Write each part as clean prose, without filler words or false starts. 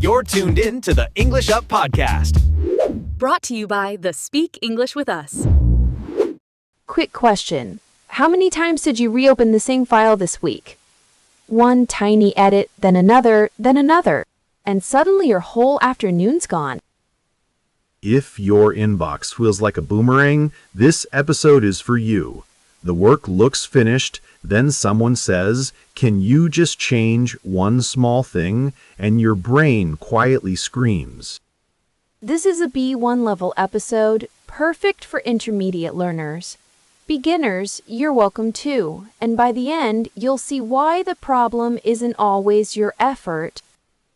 You're tuned in to the English Up Podcast. Brought to you by the Speak English with Us. Quick question. How many times did you reopen the same file this week? One tiny edit, then another, and suddenly your whole afternoon's gone. If your inbox feels like a boomerang, this episode is for you. The work looks finished, then someone says, "Can you just change one small thing?" And your brain quietly screams. This is a B1 level episode, perfect for intermediate learners. Beginners, you're welcome too, and by the end, you'll see why the problem isn't always your effort.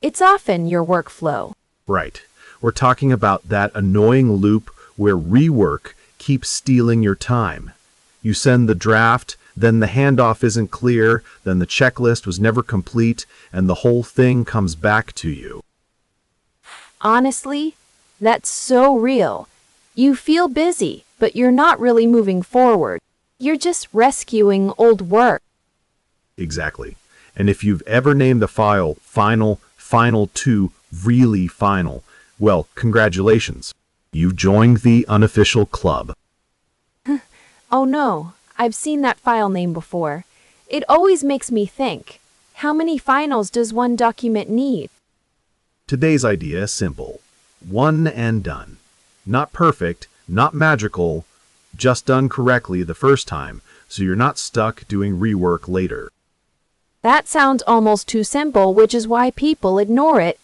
It's often your workflow. Right. We're talking about that annoying loop where rework keeps stealing your time. You send the draft, then the handoff isn't clear, then the checklist was never complete, and the whole thing comes back to you. Honestly, that's so real. You feel busy, but you're not really moving forward. You're just rescuing old work. Exactly. And if you've ever named the file final to really final, well, congratulations. You've joined the unofficial club. Oh no, I've seen that file name before. It always makes me think, how many finals does one document need? Today's idea is simple. One and done. Not perfect, not magical, just done correctly the first time, so you're not stuck doing rework later. That sounds almost too simple, which is why people ignore it.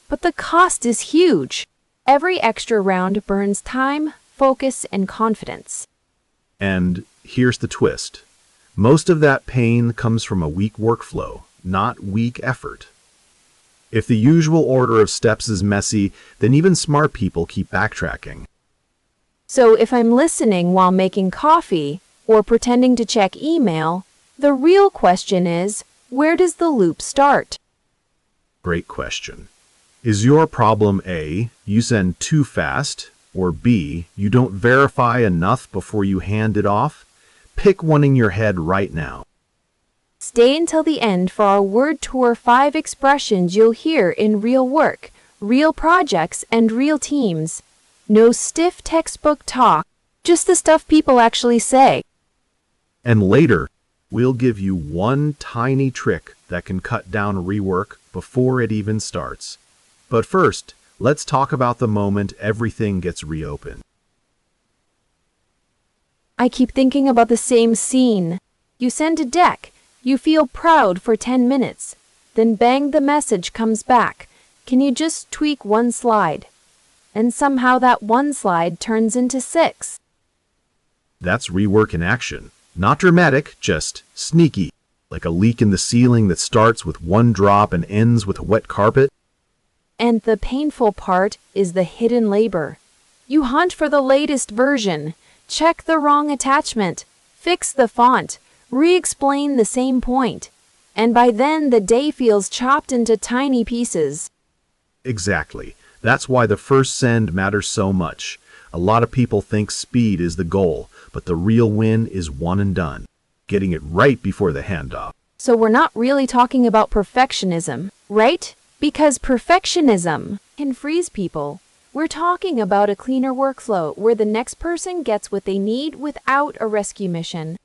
But the cost is huge. Every extra round burns time, focus, and confidence. And here's the twist. Most of that pain comes from a weak workflow, not weak effort. If the usual order of steps is messy, then even smart people keep backtracking. So if I'm listening while making coffee or pretending to check email, the real question is, where does the loop start? Great question. Is your problem A, you send too fast, or B, you don't verify enough before you hand it off? Pick one in your head right now. Stay until the end for our word tour 5 expressions you'll hear in real work, real projects, and real teams. No stiff textbook talk, just the stuff people actually say. And later, we'll give you one tiny trick that can cut down rework before it even starts. But first, let's talk about the moment everything gets reopened. I keep thinking about the same scene. You send a deck. You feel proud for 10 minutes. Then bang, the message comes back. Can you just tweak one slide? And somehow that one slide turns into 6. That's rework in action. Not dramatic, just sneaky. Like a leak in the ceiling that starts with one drop and ends with a wet carpet. And the painful part is the hidden labor. You hunt for the latest version, check the wrong attachment, fix the font, re-explain the same point. And by then the day feels chopped into tiny pieces. Exactly. That's why the first send matters so much. A lot of people think speed is the goal, but the real win is one and done. Getting it right before the handoff. So we're not really talking about perfectionism, right? Because perfectionism can freeze people. We're talking about a cleaner workflow where the next person gets what they need without a rescue mission.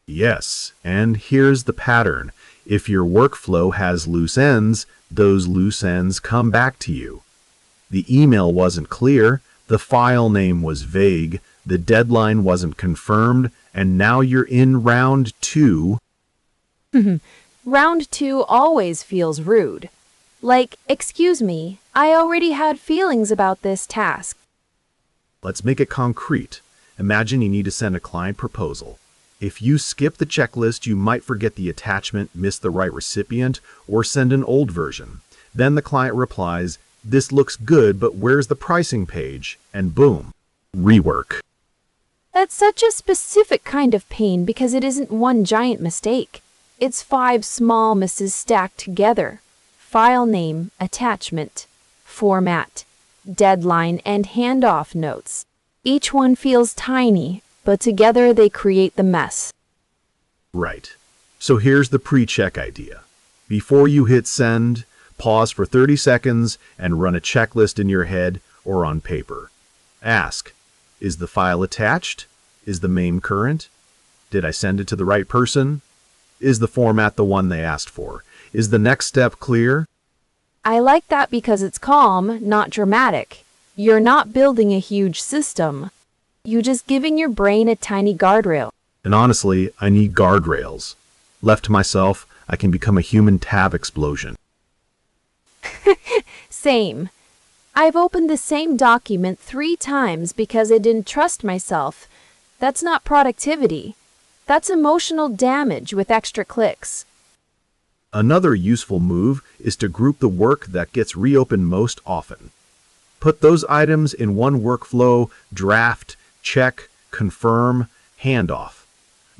Yes, and here's the pattern. If your workflow has loose ends, those loose ends come back to you. The email wasn't clear, the file name was vague, the deadline wasn't confirmed, and now you're in round 2. Round 2 always feels rude. Like, excuse me, I already had feelings about this task. Let's make it concrete. Imagine you need to send a client proposal. If you skip the checklist, you might forget the attachment, miss the right recipient, or send an old version. Then the client replies, "This looks good, but where's the pricing page?" And boom, rework. That's such a specific kind of pain because it isn't one giant mistake. It's 5 small misses stacked together. File name, attachment, format, deadline, and handoff notes. Each one feels tiny, but together they create the mess. Right. So here's the pre-check idea. Before you hit send, Pause for 30 seconds and run a checklist in your head or on paper. Ask, is the file attached? Is the MAME current? Did I send it to the right person? Is the format the one they asked for? Is the next step clear? I like that because it's calm, not dramatic. You're not building a huge system. You're just giving your brain a tiny guardrail. And honestly, I need guardrails. Left to myself, I can become a human tab explosion. Same. I've opened the same document 3 times because I didn't trust myself. That's not productivity. That's emotional damage with extra clicks. Another useful move is to group the work that gets reopened most often. Put those items in one workflow: draft, check, confirm, handoff.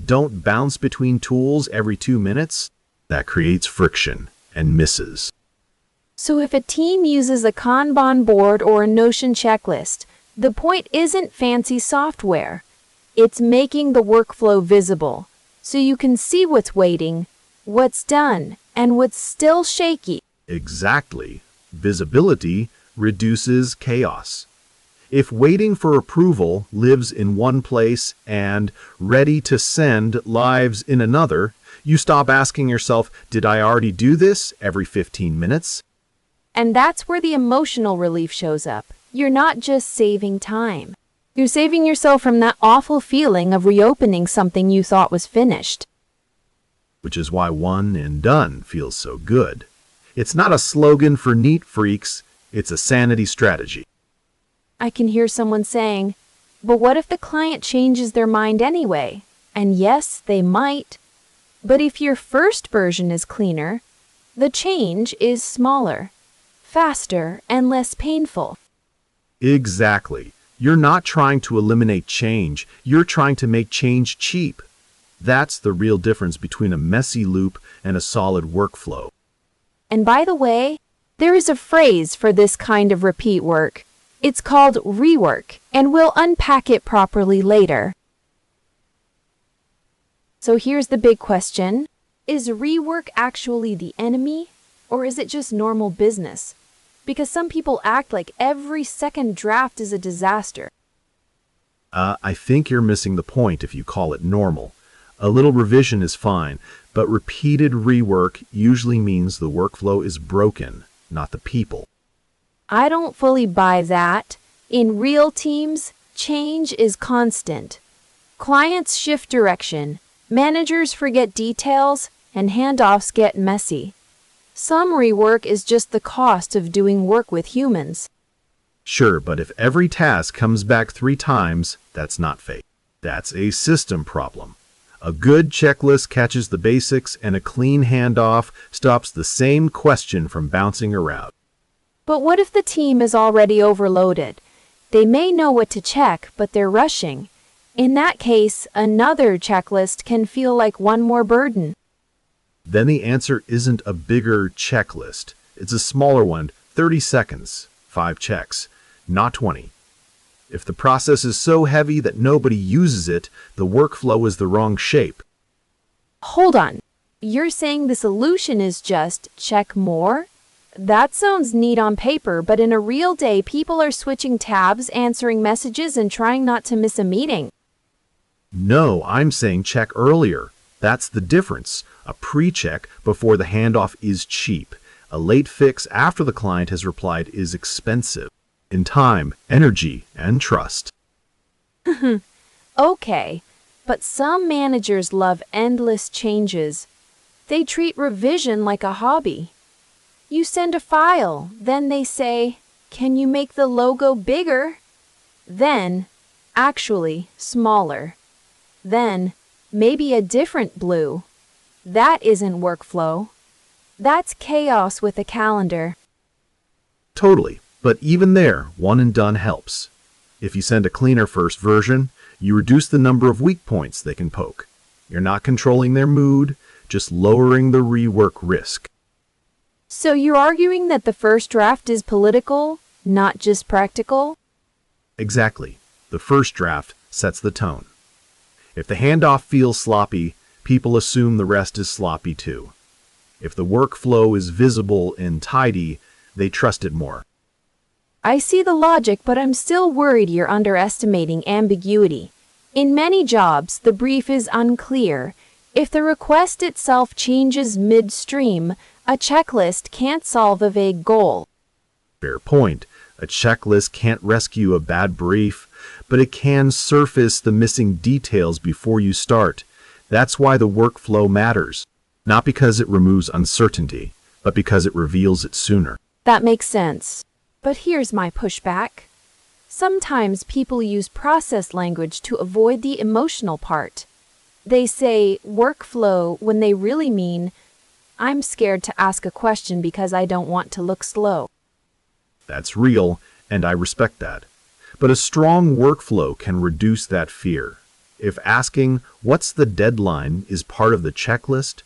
Don't bounce between tools every 2 minutes. That creates friction and misses. So if a team uses a Kanban board or a Notion checklist, the point isn't fancy software. It's making the workflow visible, so you can see what's waiting, what's done, and what's still shaky. Exactly. Visibility reduces chaos. If waiting for approval lives in one place and ready to send lives in another, you stop asking yourself, did I already do this every 15 minutes? And that's where the emotional relief shows up. You're not just saving time. You're saving yourself from that awful feeling of reopening something you thought was finished. Which is why one and done feels so good. It's not a slogan for neat freaks, it's a sanity strategy. I can hear someone saying, but what if the client changes their mind anyway? And yes, they might. But if your first version is cleaner, the change is smaller, faster, and less painful. Exactly. You're not trying to eliminate change, you're trying to make change cheap. That's the real difference between a messy loop and a solid workflow. And by the way, there is a phrase for this kind of repeat work. It's called rework, and we'll unpack it properly later. So here's the big question. Is rework actually the enemy, or is it just normal business? Because some people act like every second draft is a disaster. I think you're missing the point if you call it normal. A little revision is fine, but repeated rework usually means the workflow is broken, not the people. I don't fully buy that. In real teams, change is constant. Clients shift direction, managers forget details, and handoffs get messy. Some rework is just the cost of doing work with humans. Sure, but if every task comes back 3 times, that's not fake. That's a system problem. A good checklist catches the basics, and a clean handoff stops the same question from bouncing around. But what if the team is already overloaded? They may know what to check, but they're rushing. In that case, another checklist can feel like one more burden. Then the answer isn't a bigger checklist. It's a smaller one, 30 seconds, 5 checks, not 20. If the process is so heavy that nobody uses it, the workflow is the wrong shape. Hold on. You're saying the solution is just check more? That sounds neat on paper, but in a real day, people are switching tabs, answering messages, and trying not to miss a meeting. No, I'm saying check earlier. That's the difference. A pre-check before the handoff is cheap. A late fix after the client has replied is expensive. In time, energy, and trust. Okay, but some managers love endless changes. They treat revision like a hobby. You send a file, then they say, "Can you make the logo bigger?" Then, actually, smaller. Then, maybe a different blue. That isn't workflow. That's chaos with a calendar. Totally, but even there, one and done helps. If you send a cleaner first version, you reduce the number of weak points they can poke. You're not controlling their mood, just lowering the rework risk. So you're arguing that the first draft is political, not just practical? Exactly. The first draft sets the tone. If the handoff feels sloppy, people assume the rest is sloppy too. If the workflow is visible and tidy, they trust it more. I see the logic, but I'm still worried you're underestimating ambiguity. In many jobs, the brief is unclear. If the request itself changes midstream, a checklist can't solve a vague goal. Fair point. A checklist can't rescue a bad brief, but it can surface the missing details before you start. That's why the workflow matters. Not because it removes uncertainty, but because it reveals it sooner. That makes sense. But here's my pushback. Sometimes people use process language to avoid the emotional part. They say workflow when they really mean, I'm scared to ask a question because I don't want to look slow. That's real, and I respect that. But a strong workflow can reduce that fear. If asking, what's the deadline, is part of the checklist,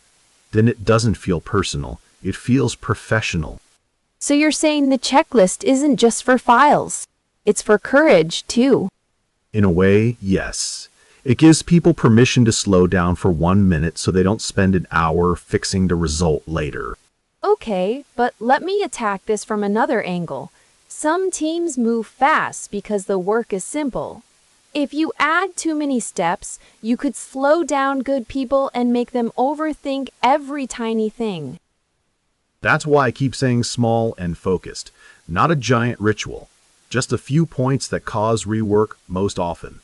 then it doesn't feel personal. It feels professional. So you're saying the checklist isn't just for files. It's for courage, too. In a way, yes. It gives people permission to slow down for 1 minute so they don't spend an hour fixing the result later. Okay, but let me attack this from another angle. Some teams move fast because the work is simple. If you add too many steps, you could slow down good people and make them overthink every tiny thing. That's why I keep saying small and focused, not a giant ritual. Just a few points that cause rework most often.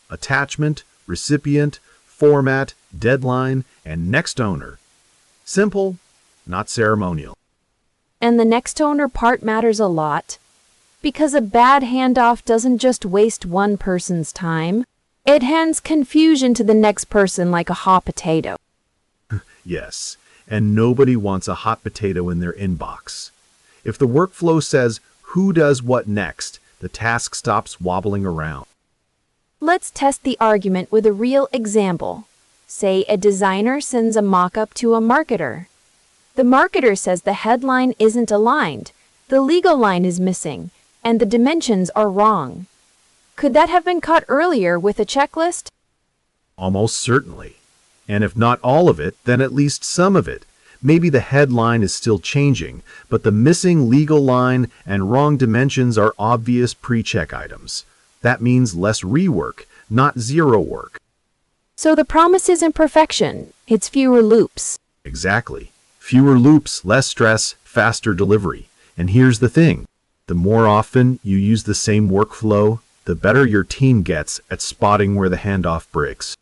Attachment, recipient, format, deadline, and next owner. Simple, not ceremonial. And the next owner part matters a lot. Because a bad handoff doesn't just waste one person's time, it hands confusion to the next person like a hot potato. Yes, and nobody wants a hot potato in their inbox. If the workflow says, who does what next, the task stops wobbling around. Let's test the argument with a real example. Say a designer sends a mock-up to a marketer. The marketer says the headline isn't aligned, the legal line is missing, and the dimensions are wrong. Could that have been caught earlier with a checklist? Almost certainly. And if not all of it, then at least some of it. Maybe the headline is still changing, but the missing legal line and wrong dimensions are obvious pre-check items. That means less rework, not zero work. So the promise isn't perfection, it's fewer loops. Exactly. Fewer loops, less stress, faster delivery. And here's the thing. The more often you use the same workflow, the better your team gets at spotting where the handoff breaks.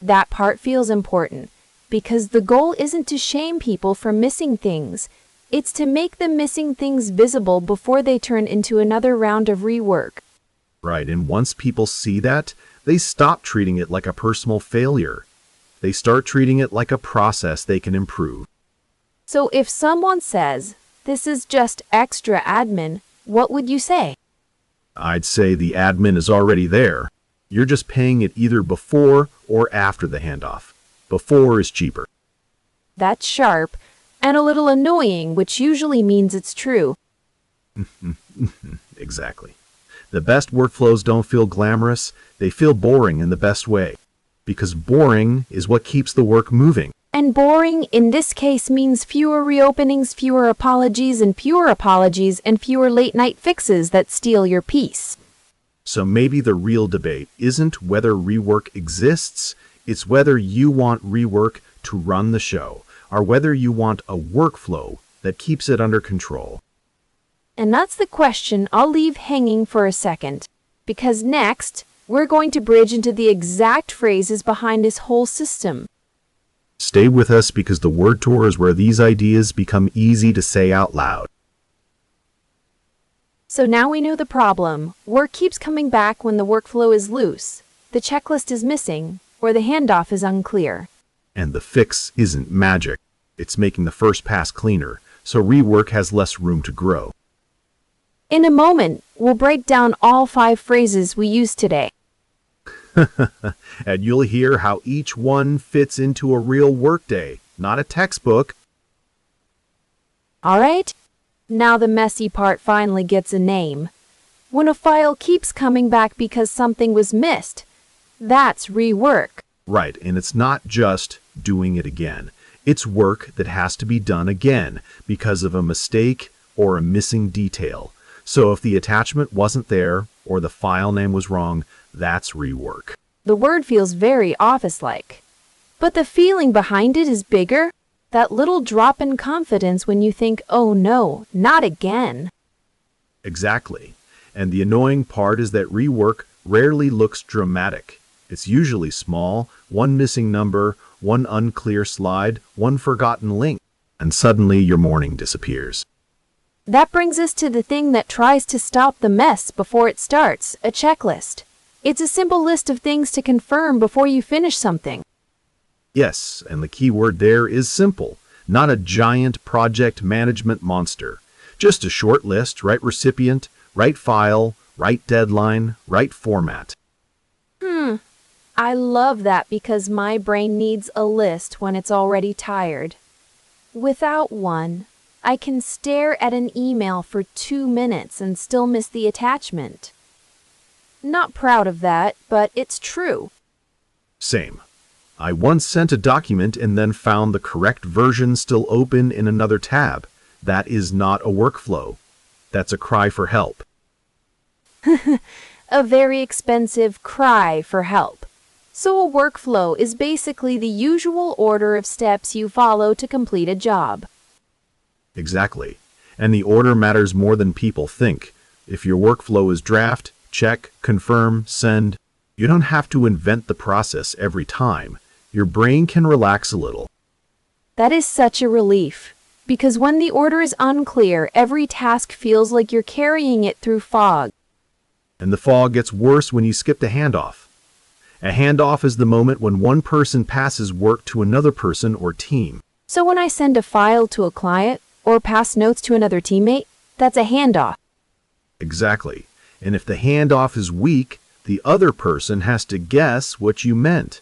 That part feels important, because the goal isn't to shame people for missing things. It's to make the missing things visible before they turn into another round of rework. Right, and once people see that, they stop treating it like a personal failure. They start treating it like a process they can improve. So if someone says, this is just extra admin, what would you say? I'd say the admin is already there. You're just paying it either before or after the handoff. Before is cheaper. That's sharp, and a little annoying, which usually means it's true. Exactly. The best workflows don't feel glamorous, they feel boring in the best way. Because boring is what keeps the work moving. And boring in this case means fewer reopenings, fewer apologies, and fewer late-night fixes that steal your peace. So maybe the real debate isn't whether rework exists, it's whether you want rework to run the show, or whether you want a workflow that keeps it under control. And that's the question I'll leave hanging for a second, because next, we're going to bridge into the exact phrases behind this whole system. Stay with us because the word tour is where these ideas become easy to say out loud. So now we know the problem. Work keeps coming back when the workflow is loose, the checklist is missing, or the handoff is unclear. And the fix isn't magic. It's making the first pass cleaner, so rework has less room to grow. In a moment, we'll break down all 5 phrases we used today. And you'll hear how each one fits into a real workday, not a textbook. All right? Now the messy part finally gets a name. When a file keeps coming back because something was missed, that's rework. Right, and it's not just doing it again. It's work that has to be done again because of a mistake or a missing detail. So if the attachment wasn't there or the file name was wrong, that's rework. The word feels very office-like. But the feeling behind it is bigger. That little drop in confidence when you think, oh no, not again. Exactly. And the annoying part is that rework rarely looks dramatic. It's usually small, one missing number, one unclear slide, one forgotten link, and suddenly your morning disappears. That brings us to the thing that tries to stop the mess before it starts, a checklist. It's a simple list of things to confirm before you finish something. Yes, and the key word there is simple, not a giant project management monster. Just a short list, right recipient, right file, right deadline, right format. I love that because my brain needs a list when it's already tired. Without one, I can stare at an email for 2 minutes and still miss the attachment. Not proud of that, but it's true. Same. I once sent a document and then found the correct version still open in another tab. That is not a workflow. That's a cry for help. A very expensive cry for help. So a workflow is basically the usual order of steps you follow to complete a job. Exactly. And the order matters more than people think. If your workflow is draft, check, confirm, send, you don't have to invent the process every time. Your brain can relax a little. That is such a relief. Because when the order is unclear, every task feels like you're carrying it through fog. And the fog gets worse when you skip the handoff. A handoff is the moment when one person passes work to another person or team. So when I send a file to a client or pass notes to another teammate, that's a handoff. Exactly. And if the handoff is weak, the other person has to guess what you meant.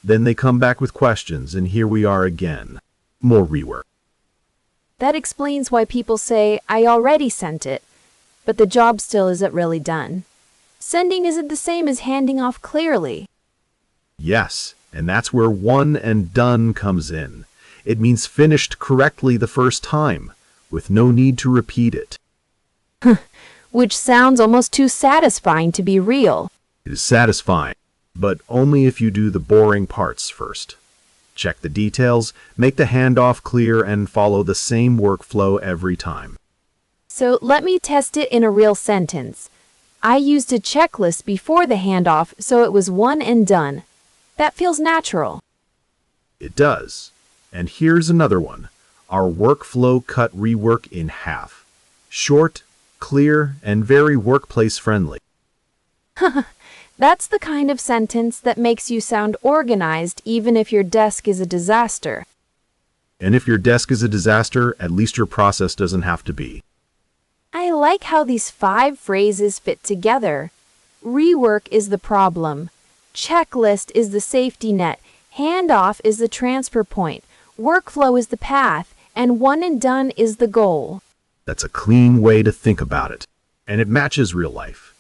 Then they come back with questions, and here we are again. More rework. That explains why people say, I already sent it, but the job still isn't really done. Sending isn't the same as handing off clearly. Yes, and that's where one and done comes in. It means finished correctly the first time, with no need to repeat it. Which sounds almost too satisfying to be real. It is satisfying, but only if you do the boring parts first. Check the details, make the handoff clear, and follow the same workflow every time. So let me test it in a real sentence. I used a checklist before the handoff, so it was one and done. That feels natural. It does. And here's another one. Our workflow cut rework in half. Short, clear, and very workplace friendly. That's the kind of sentence that makes you sound organized even if your desk is a disaster. And if your desk is a disaster, at least your process doesn't have to be. I like how these 5 phrases fit together. Rework is the problem. Checklist is the safety net. Handoff is the transfer point. Workflow is the path. And one and done is the goal. That's a clean way to think about it. And it matches real life.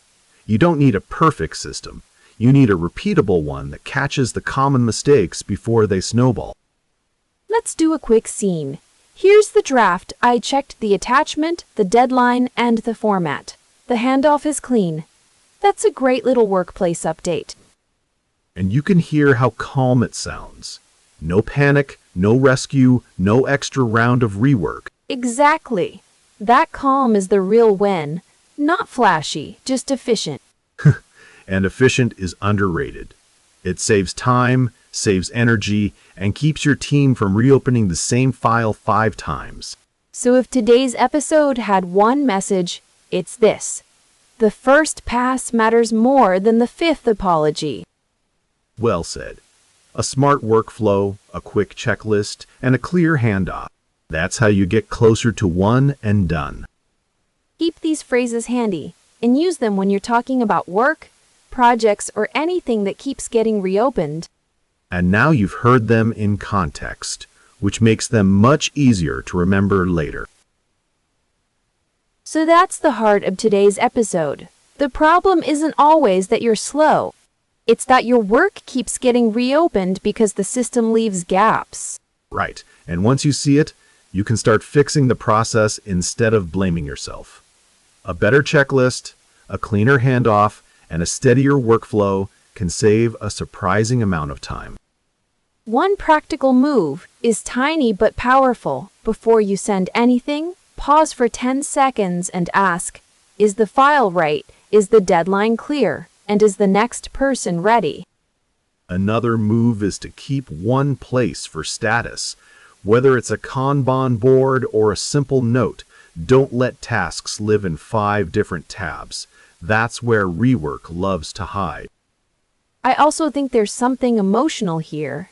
You don't need a perfect system. You need a repeatable one that catches the common mistakes before they snowball. Let's do a quick scene. Here's the draft. I checked the attachment, the deadline, and the format. The handoff is clean. That's a great little workplace update. And you can hear how calm it sounds. No panic, no rescue, no extra round of rework. Exactly. That calm is the real win. Not flashy, just efficient. And efficient is underrated. It saves time, saves energy, and keeps your team from reopening the same file 5 times. So if today's episode had one message, it's this. The first pass matters more than the 5th apology. Well said. A smart workflow, a quick checklist, and a clear handoff. That's how you get closer to one and done. Keep these phrases handy and use them when you're talking about work, projects, or anything that keeps getting reopened. And now you've heard them in context, which makes them much easier to remember later. So that's the heart of today's episode. The problem isn't always that you're slow. It's that your work keeps getting reopened because the system leaves gaps. Right. And once you see it, you can start fixing the process instead of blaming yourself. A better checklist, a cleaner handoff, and a steadier workflow can save a surprising amount of time. One practical move is tiny but powerful. Before you send anything, pause for 10 seconds and ask, is the file right? Is the deadline clear? And is the next person ready? Another move is to keep one place for status. Whether it's a Kanban board or a simple note, don't let tasks live in 5 different tabs. That's where Rework loves to hide. I also think there's something emotional here.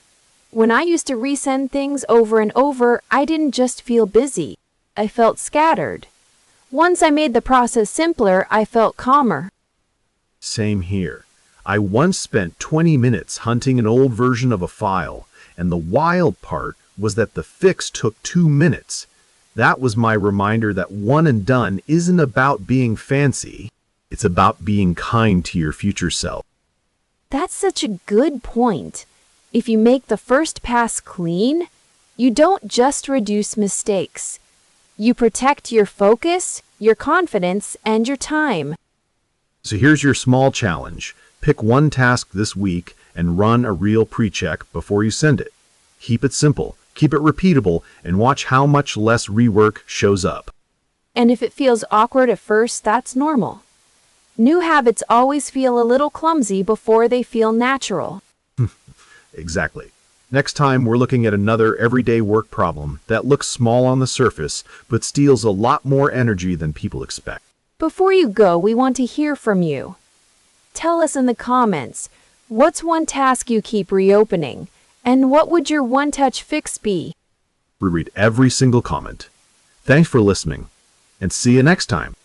When I used to resend things over and over, I didn't just feel busy. I felt scattered. Once I made the process simpler, I felt calmer. Same here. I once spent 20 minutes hunting an old version of a file, and the wild part was that the fix took 2 minutes. That was my reminder that one and done isn't about being fancy. It's about being kind to your future self. That's such a good point. If you make the first pass clean, you don't just reduce mistakes. You protect your focus, your confidence, and your time. So here's your small challenge. Pick one task this week and run a real pre-check before you send it. Keep it simple, keep it repeatable, and watch how much less rework shows up. And if it feels awkward at first, that's normal. New habits always feel a little clumsy before they feel natural. Exactly. Next time, we're looking at another everyday work problem that looks small on the surface, but steals a lot more energy than people expect. Before you go, we want to hear from you. Tell us in the comments, what's one task you keep reopening? And what would your one-touch fix be? We read every single comment. Thanks for listening, and see you next time.